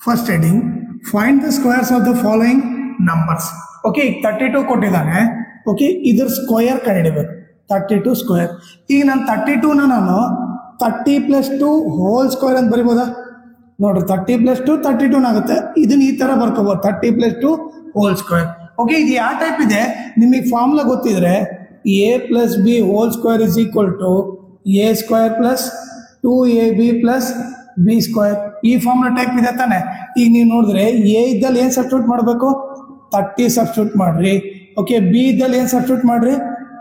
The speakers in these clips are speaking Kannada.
First heading find the squares of the following numbers. Okay, ಈಗ 32 ಕೊಟ್ಟಿದ್ದಾನೆ. ಓಕೆ, ಇದ್ರ ಸ್ಕ್ವೇರ್ ಕಂಡುಹಿಡಿಬೇಕು. 32 ಸ್ಕ್ವೇರ್. ಈಗ ನಾನು 32ನ ನಾನು 30 + 2 ಹೋಲ್ ಸ್ಕ್ವೇರ್ ಅಂತ ಬರಿಬೋದಾ? ನೋಡ್ರಿ, 30 + 2 32 ಆಗುತ್ತೆ. ಇದನ್ನ ಈ ತರ ಬರ್ಕೋಬಹುದು, 30 + 2 ಹೋಲ್ ಸ್ಕ್ವೇರ್. ಓಕೆ, ಇದು ಯಾವ ಟೈಪ್ ಇದೆ ನಿಮಗೆ ಫಾರ್ಮುಲಾ ಗೊತ್ತಿದ್ರೆ a + b whole square is equal to a square plus 2ab plus B square. ಈ ಫಾರ್ಮುಲಾ ಟೈಪ್ ಇದೆ ತಾನೆ. ಈಗ ನೀವು ನೋಡಿದ್ರೆ ಎ ಇದ್ದಲ್ಲಿ ಏನು ಸಬ್ಸ್ಟಿಟ್ಯೂಟ್ ಮಾಡಬೇಕು? 30 ಸಬ್ಸ್ಟಿಟ್ಯೂಟ್ ಮಾಡ್ರಿ. ಓಕೆ, ಬಿ ಇದ್ದಲ್ಲಿ ಏನು ಸಬ್ಸ್ಟಿಟ್ಯೂಟ್ ಮಾಡ್ರಿ?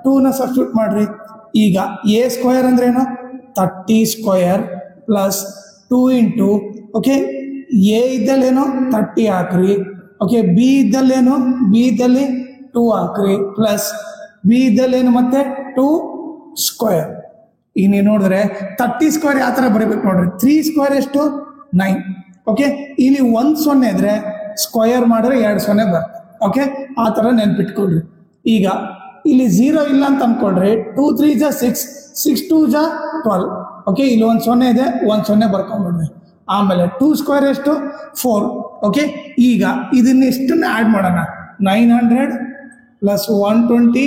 2ನ ಸಬ್ಸ್ಟಿಟ್ಯೂಟ್ ಮಾಡ್ರಿ. ಈಗ ಎ ಸ್ಕ್ವೇರ್ ಅಂದ್ರೆ ಏನು? 30 square plus 2 into okay a ಇದ್ದಲ್ಲೇನು 30 ಹಾಕ್ರಿ. Okay, b ಇದ್ದಲ್ಲೇನು? ಬಿ ಇದ್ದಲ್ಲಿ 2 ಹಾಕ್ರಿ ಪ್ಲಸ್ ಬಿ ಇದ್ದಲ್ಲೇನು ಮತ್ತೆ 2 ಸ್ಕ್ವೇರ್. ಈಗ ನೀವು ನೋಡಿದ್ರೆ 30 ಸ್ಕ್ವೇರ್ ಯಾವ ಥರ ಬರೀಬೇಕು ನೋಡ್ರಿ. 3 ಸ್ಕ್ವೇರ್ ಎಷ್ಟು? 9. ಓಕೆ, ಇಲ್ಲಿ 1 0 ಇದ್ರೆ ಸ್ಕ್ವೇರ್ ಮಾಡಿದ್ರೆ 2 0 ಬರುತ್ತೆ. ಓಕೆ, ಆ ಥರ ನೆನ್ಪಿಟ್ಕೊಳ್ರಿ. ಈಗ ಇಲ್ಲಿ 0 ಇಲ್ಲ ಅಂತ ಅನ್ಕೊಳ್ರಿ. 2 3 ಜಾ 6, 6 2 ಜಾ 12. ಓಕೆ, ಇಲ್ಲಿ 1 0 ಇದೆ, 1 0 ಬರ್ಕೊಂಡ್ಬಿಡ್ರಿ. ಆಮೇಲೆ 2 ಸ್ಕ್ವೇರ್ ಎಷ್ಟು? 4. ಓಕೆ, ಈಗ ಇದನ್ನ ಇಷ್ಟನ್ನು ಆ್ಯಡ್ ಮಾಡೋಣ. 900 ಪ್ಲಸ್ 120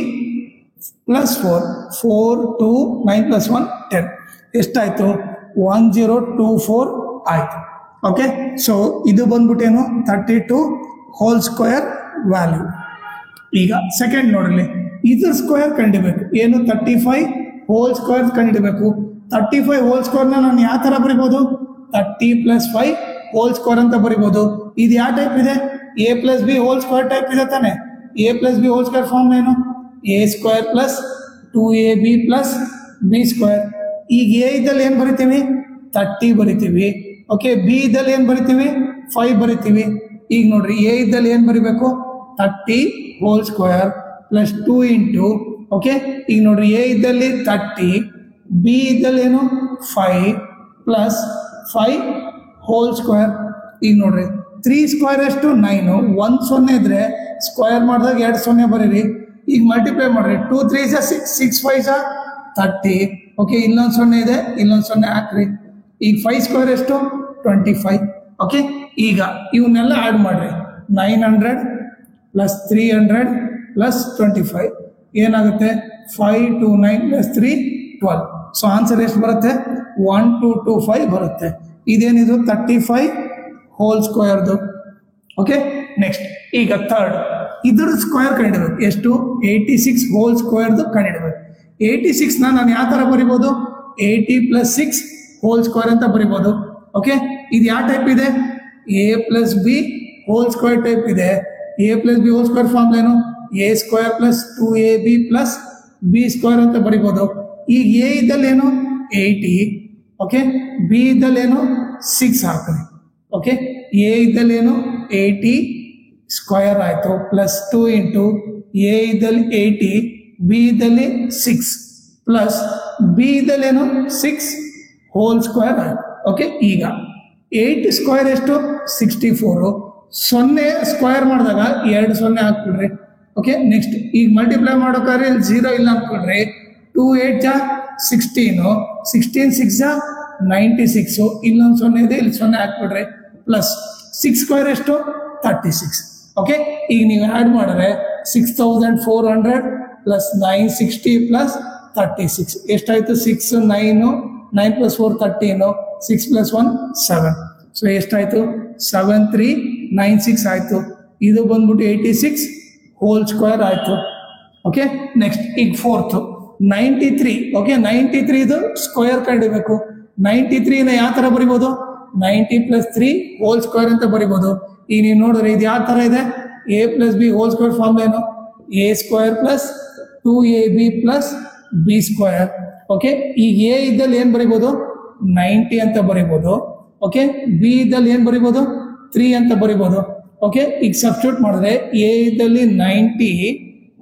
ಪ್ಲಸ್ 4, 4 2 9 ಪ್ಲಸ್ 1 10. ಎಷ್ಟಾಯಿತು? 1024 ಆಯಿತು. ಓಕೆ, ಸೊ ಇದು ಬಂದ್ಬಿಟ್ಟೇನು? 32 ಹೋಲ್ ಸ್ಕ್ವೇರ್ ವ್ಯಾಲ್ಯೂ. ಈಗ ಸೆಕೆಂಡ್ ನೋಡಲಿ, ಇದ್ರ ಸ್ಕ್ವೇರ್ ಕಂಡಿಬೇಕು. ಏನು? 35 ಹೋಲ್ ಸ್ಕ್ವೇರ್ ಕಂಡಿಡಬೇಕು. 35 ಹೋಲ್ ಸ್ಕ್ವೇರ್ನ ನಾನು ಯಾವ ಥರ ಬರಿಬೋದು? 30 + 5 ಹೋಲ್ ಸ್ಕ್ವೇರ್ ಅಂತ ಬರಿಬೋದು. ಇದು ಯಾವ ಟೈಪ್ ಇದೆ? a + b whole square type ಇದೆ ತಾನೆ. a + b whole square form ಏನು? a square plus 2ab plus B square. ಈಗ ಎ ಇದ್ದಲ್ಲಿ ಏನು ಬರಿತೀವಿ? 30 ಬರಿತೀವಿ. ಓಕೆ, ಬಿ ಇದ್ದಲ್ಲಿ ಏನು ಬರಿತೀವಿ? 5 ಬರಿತೀವಿ. ಈಗ ನೋಡ್ರಿ, ಎ ಇದ್ದಲ್ಲಿ ಏನು ಬರಿಬೇಕು? 30 whole square plus 2 into okay, ಈಗ ನೋಡ್ರಿ, ಎ ಇದ್ದಲ್ಲಿ 30, ಬಿ ಇದ್ದಲ್ಲಿ ಏನು? 5 ಪ್ಲಸ್ 5 ಹೋಲ್ ಸ್ಕ್ವೇರ್. ಈಗ ನೋಡ್ರಿ, 3 ಸ್ಕ್ವೇರ್ ಎಷ್ಟು? 9. 1 0 ಇದ್ರೆ ಸ್ಕ್ವೇರ್ ಮಾಡಿದಾಗ 2 0 ಬರೀರಿ. ಈಗ ಮಲ್ಟಿಪ್ಲೈ ಮಾಡ್ರಿ. 2 3 ಜಾ 6, 6 5 ಜಾ 30. ಓಕೆ, ಇಲ್ಲೊಂದು 0 ಇದೆ, ಇಲ್ಲೊಂದು 0 ಹಾಕ್ರಿ. ಈಗ 5 ಸ್ಕ್ವೇರ್ ಎಷ್ಟು? 25. ಓಕೆ, ಈಗ ಇವನ್ನೆಲ್ಲ ಆ್ಯಡ್ ಮಾಡ್ರಿ. 900 ಪ್ಲಸ್ 300 ಪ್ಲಸ್ 25 ಏನಾಗುತ್ತೆ? 5 2 9 ಪ್ಲಸ್ 3 12. ಸೊ ಆನ್ಸರ್ ಎಷ್ಟು ಬರುತ್ತೆ? 1225 ಬರುತ್ತೆ. ಇದೇನಿದು? 35 ಹೋಲ್ ಸ್ಕ್ವೇರ್ದು. ಓಕೆ, ನೆಕ್ಸ್ಟ್ ಈಗ ಥರ್ಡ್, ಇದ್ರ ಸ್ಕ್ವೇರ್ ಕಂಡಿಡಬೇಕು. ಎಷ್ಟು? 86 ಹೋಲ್ ಸ್ಕ್ವೇರ್ದು ಕಂಡಿಡಬೇಕು. 86ನ ನಾನು ಯಾವ ಥರ ಬರಿಬೋದು? 80 + 6 ಹೋಲ್ ಸ್ಕ್ವೇರ್ ಅಂತ ಬರಿಬೋದು. ಓಕೆ, ಇದು ಯಾವ ಟೈಪ್ ಇದೆ? a + b whole square type ಇದೆ. a + b whole square form ಏನು? a square plus 2ab plus B square ಅಂತ ಬರಿಬೋದು. ಈಗ ಎ ಇದ್ದಲ್ಲೇನು? 80. ಓಕೆ, ಬಿ ಇದ್ದಲ್ಲೇನು? 6 ಹಾಕ್ರಿ. ಓಕೆ, ಎ ಇದ್ದಲ್ಲೇನು? 80 ಸ್ಕ್ವೇರ್ ಆಯಿತು ಪ್ಲಸ್ 2 ಇಂಟು ಎ ಇದ್ದಲ್ಲಿ 80, ಬಿ ಇದ್ದಲ್ಲಿ 6 ಪ್ಲಸ್ ಬಿ ಇದ್ದಲ್ಲೇನು? 6 ಹೋಲ್ ಸ್ಕ್ವೇರ್ ಆಯಿತು. ಓಕೆ, ಈಗ 8 ಸ್ಕ್ವೇರ್ ಎಷ್ಟು? 64. 0 ಸ್ಕ್ವೇರ್ ಮಾಡಿದಾಗ 2 0 ಹಾಕ್ಬಿಡ್ರಿ. ಓಕೆ, ನೆಕ್ಸ್ಟ್ ಈಗ ಮಲ್ಟಿಪ್ಲೈ ಮಾಡೋಕ್ಕಾದ್ರೆ ಇಲ್ಲಿ 0 ಇಲ್ಲ ಅಂದ್ಕೊಳ್ರಿ. 2 8 ಜಾ 16, 16 6 ಜಾ 96. ಇಲ್ಲೊಂದು 0 ಇದೆ, ಇಲ್ಲಿ 0 ಹಾಕ್ಬಿಡ್ರಿ. ಪ್ಲಸ್ 6 ಸ್ಕ್ವೇರ್ ಎಷ್ಟು? 36. ಓಕೆ, ಈಗ ನೀವು ಆ್ಯಡ್ ಮಾಡಿದ್ರೆ 6400 ಪ್ಲಸ್ 960 ಪ್ಲಸ್ 36 ಎಷ್ಟಾಯಿತು? 6 9 9 + 4 13, 6 + 1 7. ಸೊ ಎಷ್ಟಾಯಿತು? 7396 ಆಯಿತು. ಇದು ಬಂದ್ಬಿಟ್ಟು 86 ಹೋಲ್ ಸ್ಕ್ವೇರ್ ಆಯಿತು. ಓಕೆ, ನೆಕ್ಸ್ಟ್ ಈಗ ಫೋರ್ತ್ 93. ಓಕೆ, 93ದು ಸ್ಕ್ವೇರ್ ಕಂಡಿಬೇಕು. 93ನ ಯಾವ ಥರ ಬರಿಬೋದು? 90 + 3 ಹೋಲ್ ಸ್ಕ್ವೇರ್ ಅಂತ ಬರಿಬೋದು. ಈಗ ನೀವು ನೋಡಿದ್ರೆ ಇದು ಯಾವ ಥರ ಇದೆ? a + b whole square form ಏನು? a square plus 2ab plus B square. Okay, ಈಗ ಎ ಇದ್ದಲ್ಲಿ ಏನು ಬರಿಬೋದು? 90 ಅಂತ ಬರಿಬೋದು. ಓಕೆ, ಬಿ ಇದ್ದಲ್ಲಿ ಏನು ಬರಿಬೋದು? 3 ಅಂತ ಬರಿಬೋದು. ಓಕೆ, ಈಗ ಸಬ್ಸ್ಟಿಟ್ಯೂಟ್ ಮಾಡಿದ್ರೆ ಎ ಇದ್ದಲ್ಲಿ 90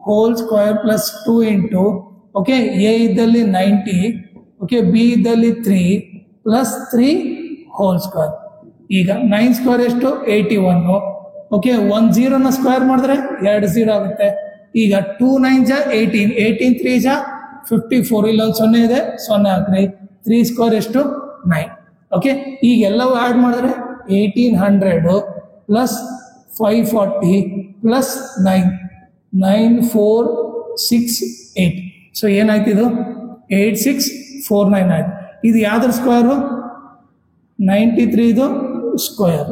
whole square plus 2 into okay A ಇದ್ದಲ್ಲಿ 90. ಓಕೆ, ಬಿ ಇದ್ದಲ್ಲಿ 3 ಪ್ಲಸ್ 3 ಹೋಲ್ ಸ್ಕ್ವೇರ್. ಈಗ 9 ಸ್ಕ್ವೇರ್ ಎಷ್ಟು? 81. ಓಕೆ, 1 0ನ ಸ್ಕ್ವೇರ್ ಮಾಡಿದ್ರೆ 2 0 ಆಗುತ್ತೆ. ಈಗ 2 9 ಜಾ 18, 18 3 ಜಾ 54. ಇಲ್ಲೊಂದು 0 ಇದೆ, 0 ಹಾಕ್ರಿ. 3 ಸ್ಕ್ವೇರ್ ಎಷ್ಟು? 9. ಓಕೆ, ಈಗ ಎಲ್ಲವೂ ಆ್ಯಡ್ ಮಾಡಿದ್ರೆ 1800 plus 540 plus 9 9468. ಸೊ ಏನಾಯ್ತು ಇದು 8649 ಆಯ್ತು. ಇದು ಯಾವ್ದ್ರ ಸ್ಕ್ವೇರು 93 ಸ್ಕ್ವೇರ್.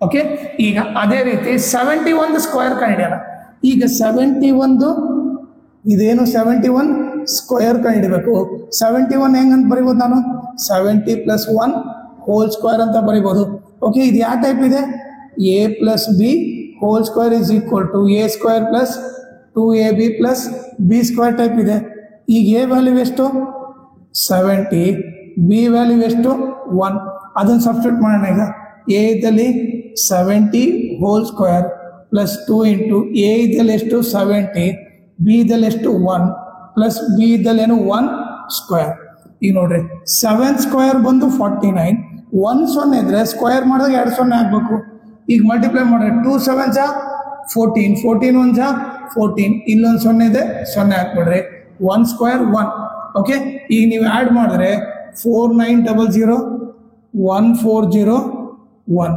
ಓಕೆ, ಈಗ ಅದೇ ರೀತಿ 71 ಸ್ಕ್ವೇರ್ ಕಂಡಿಡಿಯೋಣ. ಈಗ 71 ಇದೇನು 71 ಸ್ಕ್ವೇರ್ ಕಂಡಿಡಬೇಕು. 71 ಹೆಂಗಂತ ಬರಿಬೋದು ನಾನು 70 ಪ್ಲಸ್ 1 ಹೋಲ್ ಸ್ಕ್ವೇರ್ ಅಂತ ಬರಿಬೋದು. ಓಕೆ, ಇದು ಯಾವ ಟೈಪ್ ಇದೆ a plus B whole square is equal to a square plus 2ab plus B square type ಇದೆ. ಈಗ a ವ್ಯಾಲ್ಯೂ ಎಷ್ಟು 70, ಬಿ ವ್ಯಾಲ್ಯೂ ಎಷ್ಟು 1. ಅದನ್ನು ಸಬ್ಸ್ಟಿಟ್ಯೂಟ್ ಮಾಡೋಣ. ಈಗ a ಇದ್ದಲ್ಲಿ 70 whole square plus 2 into a ಇದ್ದಲ್ಲಿ ಎಷ್ಟು 70, ಬಿ ಇದ್ದಲ್ಲಿ ಎಷ್ಟು 1 ಪ್ಲಸ್ ಬಿ ಇದ್ದಲ್ಲಿ ಏನು 1 ಸ್ಕ್ವೇರ್. ಈಗ ನೋಡ್ರಿ 7 ಸ್ಕ್ವೇರ್ ಬಂದು 49, 1 0 ಇದ್ರೆ ಸ್ಕ್ವೇರ್ ಮಾಡಿದಾಗ 2 0 ಹಾಕ್ಬೇಕು. ಈಗ ಮಲ್ಟಿಪ್ಲೈ ಮಾಡ್ರಿ 2 7 14, 14 1 14, ಇಲ್ಲೊಂದು 0 ಇದೆ 0 ಹಾಕ್ಬಿಡ್ರಿ 1 ಸ್ಕ್ವೇರ್ 1. ಓಕೆ, ಈಗ ನೀವು ಆ್ಯಡ್ ಮಾಡಿದ್ರೆ 4900 1401.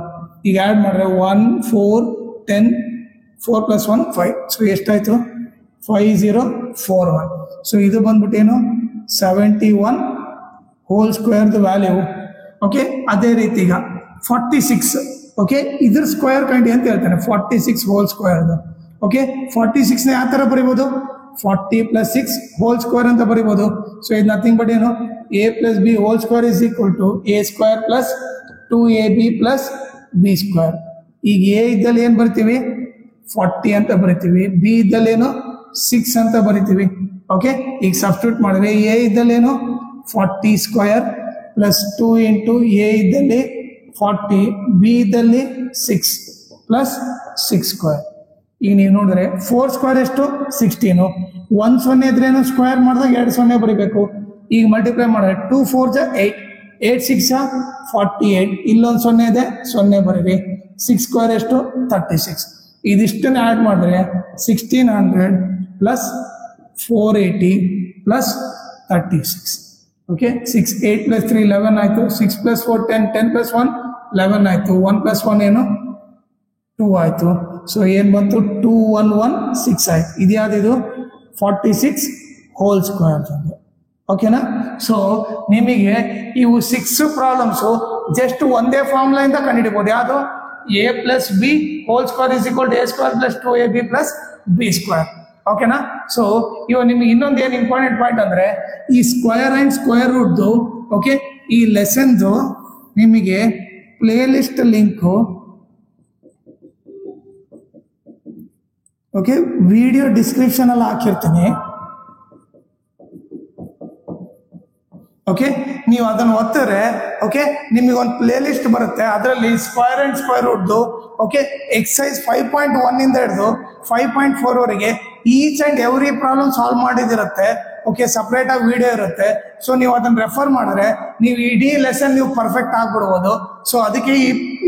ಈಗ ಆ್ಯಡ್ ಮಾಡಿದ್ರೆ 1 4 10 4 ಪ್ಲಸ್ 1 5. ಸೊ ಎಷ್ಟಾಯಿತು 5041. ಸೊ ಇದು ಬಂದ್ಬಿಟ್ಟು ಏನು 71 ಹೋಲ್ ಸ್ಕ್ವೇರ್ದು ವ್ಯಾಲ್ಯೂ. ಓಕೆ, ಅದೇ ರೀತಿ ಈಗ 46. ಓಕೆ, ಇದ್ರ ಸ್ಕ್ವೇರ್ ಕಂಡು ಅಂತ ಹೇಳ್ತಾನೆ 46 ಹೋಲ್ ಸ್ಕ್ವೇರ್ದು. ಓಕೆ, 46ನ ಯಾವ ಥರ ಬರಿಬೋದು 40 ಪ್ಲಸ್ 6 ಹೋಲ್ ಸ್ಕ್ವೇರ್ ಅಂತ ಬರಿಬೋದು. ಸೊ ಇದು ನಥಿಂಗ್ ಬಟ್ ಏನು a plus B whole square is equal to a square plus 2ab plus B square. ಈಗ a ಇದ್ದಲ್ಲಿ ಏನು ಬರಿತೀವಿ 40 ಅಂತ ಬರಿತೀವಿ, ಬಿ ಇದ್ದಲ್ಲೇನು 6 ಅಂತ ಬರಿತೀವಿ. ಓಕೆ, ಈಗ ಸಬ್ಸ್ಟಿಟ್ಯೂಟ್ ಮಾಡಿದ್ರೆ a ಇದ್ದಲ್ಲೇನು 40 square plus 2 into a ಇದ್ದಲ್ಲಿ 40, ಬಿ ಇದ್ದಲ್ಲಿ 6 ಪ್ಲಸ್ 6 ಸ್ಕ್ವೇರ್. ಈಗ ನೀವು ನೋಡಿದ್ರೆ 4 ಸ್ಕ್ವೇರ್ ಎಷ್ಟು 16, 1 0 ಇದ್ರೇನು ಸ್ಕ್ವೇರ್ ಮಾಡಿದಾಗ 2 0 ಬರಿಬೇಕು. ಈಗ ಮಲ್ಟಿಪ್ಲೈ ಮಾಡಿದ್ರೆ 2 4 8, 8 6 48, ಇಲ್ಲೊಂದು 0 ಇದೆ 0 ಬರೀರಿ. 6 ಸ್ಕ್ವೇರ್ ಎಷ್ಟು 36. ಇದಿಷ್ಟನ್ನು ಆ್ಯಡ್ ಮಾಡಿದ್ರೆ 1600 ಪ್ಲಸ್ 480 ಪ್ಲಸ್ 36. ಓಕೆ, 6 8 ಪ್ಲಸ್ 3 11 ಆಯಿತು, 6 ಪ್ಲಸ್ 4 10, 10 ಪ್ಲಸ್ 1 11 ಆಯಿತು, 1 ಪ್ಲಸ್ 1 ಏನು 2 ಆಯಿತು. ಸೊ ಏನು ಬಂತು 2116 ಆಯ್ತು. ಇದು ಯಾವುದಿದು 46 ಹೋಲ್ ಸ್ಕ್ವೇರ್. ಓಕೆನಾ? ಸೊ ನಿಮಗೆ ಇವು 6 ಪ್ರಾಬ್ಲಮ್ಸು ಜಸ್ಟ್ ಒಂದೇ ಫಾರ್ಮುಲಾಯಿಂದ ಕಂಡುಹಿಡಿಬೋದು. ಯಾವುದು a plus B whole square is equal to a square plus 2ab plus B square. ಓಕೆನಾ? ಸೊ ಇವಾಗ ನಿಮಗೆ ಇನ್ನೊಂದು ಏನು ಇಂಪಾರ್ಟೆಂಟ್ ಪಾಯಿಂಟ್ ಅಂದರೆ ಈ ಸ್ಕ್ವೇರ್ ಆ್ಯಂಡ್ ಸ್ಕ್ವೇರ್ ರೂಟ್ದು ಓಕೆ ಈ ಲೆಸನ್ದು ನಿಮಗೆ playlist link okay video ಡಿಸ್ಕ್ರಿಪ್ಷನಲ್ಲಿ ಹಾಕಿರ್ತೀನಿ. ಓಕೆ, ನೀವು ಅದನ್ನು ಒತ್ತಿದ್ರೆ ಓಕೆ ನಿಮಗೆ ಒಂದು ಪ್ಲೇ ಲಿಸ್ಟ್ ಬರುತ್ತೆ. ಅದರಲ್ಲಿ ಸ್ಕ್ವೇರ್ ಆ್ಯಂಡ್ ಸ್ಕ್ವೇರ್ ರೂಟ್ದು ಓಕೆ ಎಕ್ಸಸೈಸ್ 5.1 ಇಂದ ಹಿಡಿದು 5.4 ವರೆಗೆ each and every problem solve ಮಾಡಿದಿರುತ್ತೆ. ಓಕೆ, ಸಪ್ರೇಟಾಗಿ ವಿಡಿಯೋ ಇರುತ್ತೆ. ಸೊ ನೀವು ಅದನ್ನು ರೆಫರ್ ಮಾಡಿದ್ರೆ ನೀವು ಇಡೀ ಲೆಸನ್ ನೀವು ಪರ್ಫೆಕ್ಟ್ ಆಗಿಬಿಡ್ಬೋದು. ಸೊ ಅದಕ್ಕೆ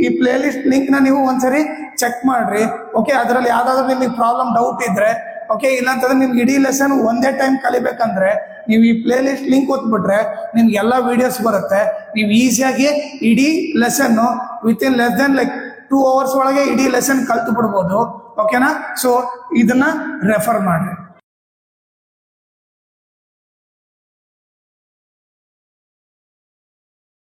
ಈ ಪ್ಲೇ ಲಿಸ್ಟ್ ಲಿಂಕ್ನ ನೀವು ಒಂದ್ಸರಿ ಚೆಕ್ ಮಾಡಿರಿ. ಓಕೆ, ಅದರಲ್ಲಿ ಯಾವುದಾದ್ರೂ ನಿಮಗೆ ಪ್ರಾಬ್ಲಮ್ ಡೌಟ್ ಇದ್ದರೆ ಓಕೆ, ಇಲ್ಲಾಂತಂದ್ರೆ ನಿಮ್ಗೆ ಇಡೀ ಲೆಸನ್ ಒಂದೇ ಟೈಮ್ ಕಲಿಬೇಕಂದ್ರೆ ನೀವು ಈ ಪ್ಲೇ ಲಿಸ್ಟ್ ಲಿಂಕ್ ಓದ್ಬಿಟ್ರೆ ನಿಮ್ಗೆ ಎಲ್ಲ ವಿಡಿಯೋಸ್ ಬರುತ್ತೆ. ನೀವು ಈಸಿಯಾಗಿ ಇಡೀ ಲೆಸನ್ನು within less than like 2 hours ಒಳಗೆ ಇಡೀ ಲೆಸನ್ ಕಲ್ತು ಬಿಡ್ಬೋದು. ಓಕೆನಾ? ಸೊ ಇದನ್ನ ರೆಫರ್ ಮಾಡಿ.